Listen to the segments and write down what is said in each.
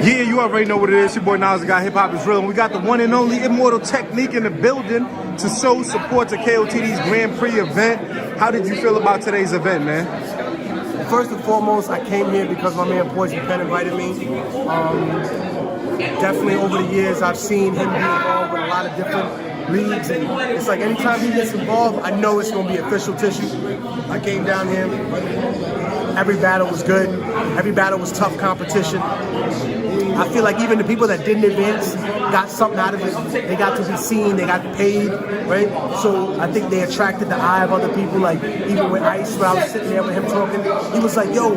Yeah, you already know what it is. Your boy Nas, the guy, Hip Hop is Real. And we got the one and only Immortal Technique in the building to show support to Kotd's Grand Prix event. How did you feel about today's event, man? First and foremost, I came here because my man Poison Pen invited me. Definitely over the years, I've seen him be involved with a lot of different leagues, and it's like anytime he gets involved, I know it's going to be official tissue. I came down here. Every battle was good. Every battle was tough competition. I feel like even the people that didn't advance got something out of it. They got to be seen, they got paid, right? So I think they attracted the eye of other people. Like even with Ice, when I was sitting there with him talking, he was like, yo,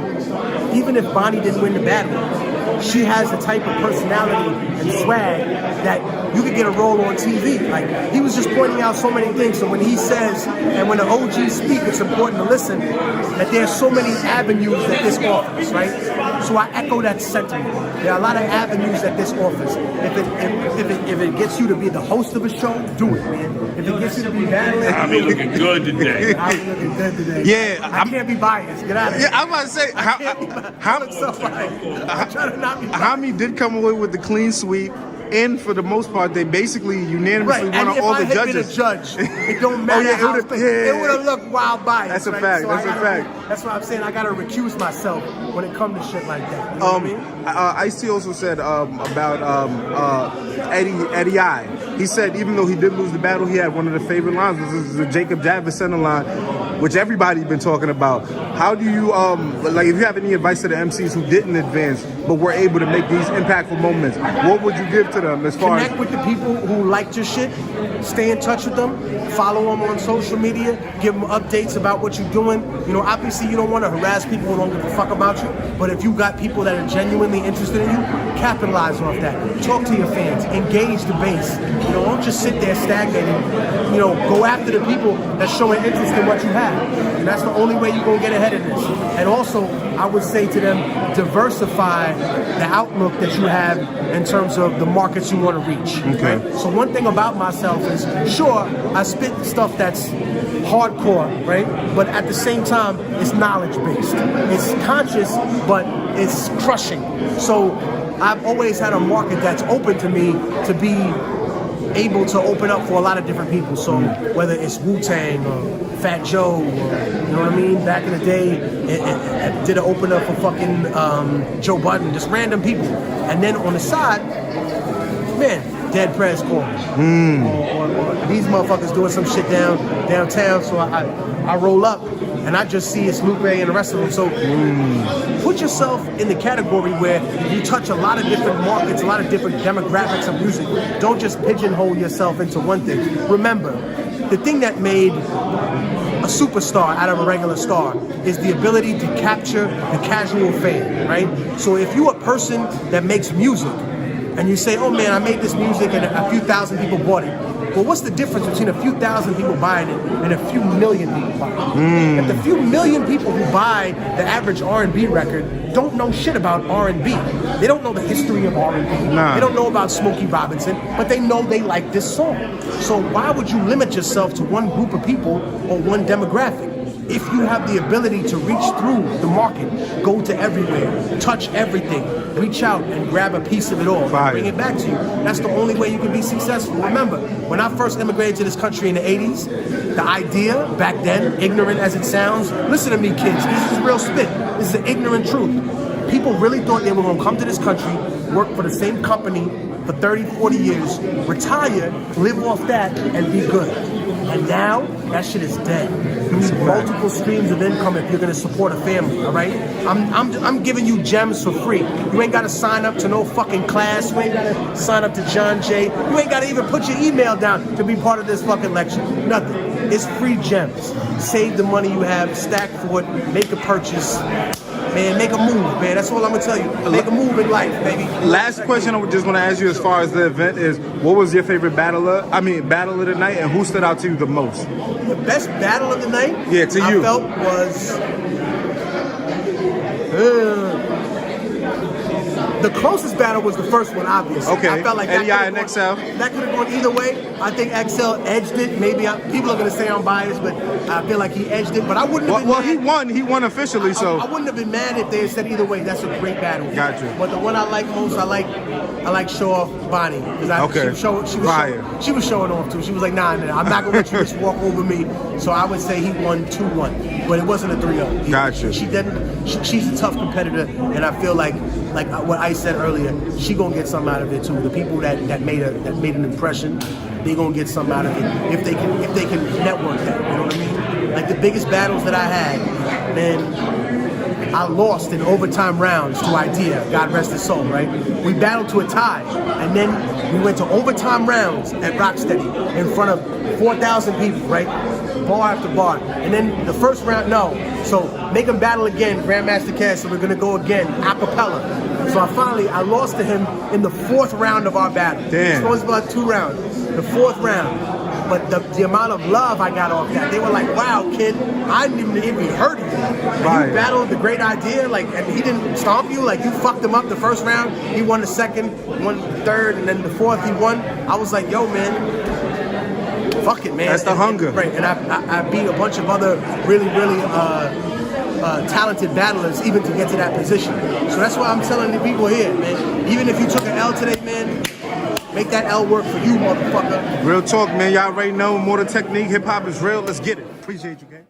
even if Bonnie didn't win the battle, she has the type of personality and swag that you could get a role on TV. Like, he was just pointing out so many things. So when he says, and when the OGs speak, it's important to listen, that there's so many avenues that this offers, right? So I echo that sentiment. There are a lot of avenues that this offers. If it gets you to be the host of a show, do it, man. If it gets you to be battling, I'll be looking good today. I'll be looking good today. Yeah, I can't be biased. Get out of here. Yeah, I'm about to say, Hami did come away with the clean sweep, and for the most part, they basically unanimously won on all the judges. Been a judge, it don't matter. It would have looked wild biased. That's a fact. So that's a fact. That's why I'm saying I gotta recuse myself when it comes to shit like that. You know what I mean? Ice-T also said about Eddie I. He said even though he did lose the battle, he had one of the favorite lines. This is the Jacob Javis center line, which everybody's been talking about. How do you, like, if you have any advice to the MCs who didn't advance but were able to make these impactful moments, what would you give to them as far Connect with the people who liked your shit, stay in touch with them, follow them on social media, give them updates about what you're doing. You know, obviously you don't want to harass people who don't give a fuck about you, but if you got people that are genuinely interested in you, capitalize off that. Talk to your fans, engage the base. You know, don't just sit there stagnating. You know, go after the people that's showing interest in what you have. And that's the only way you're going to get ahead of this. And also, I would say to them, diversify the outlook that you have in terms of the markets you want to reach. Okay. Right? So one thing about myself is, sure, I spit stuff that's hardcore, right? But at the same time, it's knowledge-based. It's conscious, but it's crushing. So I've always had a market that's open to me to be able to open up for a lot of different people. So whether it's Wu-Tang or Fat Joe, or, you know what I mean? Back in the day, it did an open up for fucking Joe Budden, just random people. And then on the side, man, Dead Prez called me. Or these motherfuckers doing some shit downtown. So I roll up and I just see it's Lupe and the rest of them. So put yourself in the category where you touch a lot of different markets, a lot of different demographics of music. Don't just pigeonhole yourself into one thing. Remember, the thing that made a superstar out of a regular star is the ability to capture the casual fan, right? So if you're a person that makes music and you say, oh man, I made this music and a few thousand people bought it. Well, what's the difference between a few thousand people buying it and a few million people buying it? If the few million people who buy the average R&B record don't know shit about R&B, they don't know the history of R&B, they don't know about Smokey Robinson, but they know they like this song. So why would you limit yourself to one group of people or one demographic? If you have the ability to reach through the market, go to everywhere, touch everything, reach out and grab a piece of it all, bring it back to you. That's the only way you can be successful. Remember, when I first immigrated to this country in the 80s, the idea back then, ignorant as it sounds, listen to me kids, this is real spit, this is the ignorant truth. People really thought they were gonna come to this country, work for the same company for 30, 40 years, retire, live off that, and be good. And now, that shit is dead. You need multiple streams of income if you're gonna support a family, all right? I'm giving you gems for free. You ain't gotta sign up to no fucking class. You ain't gotta sign up to John Jay. You ain't gotta even put your email down to be part of this fucking lecture. Nothing. It's free gems. Save the money you have, stack for it, make a purchase. Man, make a move, man. That's all I'm gonna tell you. Make a move in life, baby. Last question I would just want to ask you as far as the event is, what was your favorite battle of the night, and who stood out to you the most? The best battle of the night? Yeah, to you. I felt was The closest battle was the first one, obviously. Okay. I felt like Eddie I and that XL. That could have gone either way. I think XL edged it. Maybe people are going to say I'm biased, but I feel like he edged it. But I wouldn't have been Well, mad. he won officially, so. I wouldn't have been mad if they had said either way. That's a great battle. Gotcha. But the one I like most, I like show off Bonnie. Okay. She was showing off too. She was like, nah, I'm not going to let you just walk over me. So I would say he won 2-1. But it wasn't a 3-0. Gotcha. She's a tough competitor, and I feel like what I said earlier, she gonna get something out of it too. The people that made an impression, they gonna get something out of it if they can network that. You know what I mean? Like the biggest battles that I had, man, I lost in overtime rounds to Idea. God rest his soul. Right? We battled to a tie, and then we went to overtime rounds at Rocksteady in front of 4,000 people. Right? Bar after bar, and then the first round, no. So make him battle again, Grandmaster Cass. So we're gonna go again, a cappella. So I lost to him in the 4th round of our battle. Damn. It was about 2 rounds. The 4th round, but the amount of love I got off that, they were like, "Wow, kid, I didn't even heard of you. And Right. You battled the great Idea, like, and he didn't stomp you, like you fucked him up the first round. He won the second, won the third, and then the 4th he won. I was like, yo, man." Fuck it, man. That's the hunger. Right, and I beat a bunch of other really talented battlers even to get to that position. So that's why I'm telling the people here, man. Even if you took an L today, man, make that L work for you, motherfucker. Real talk, man. Y'all already know. More the technique. Hip hop is real. Let's get it. Appreciate you, gang.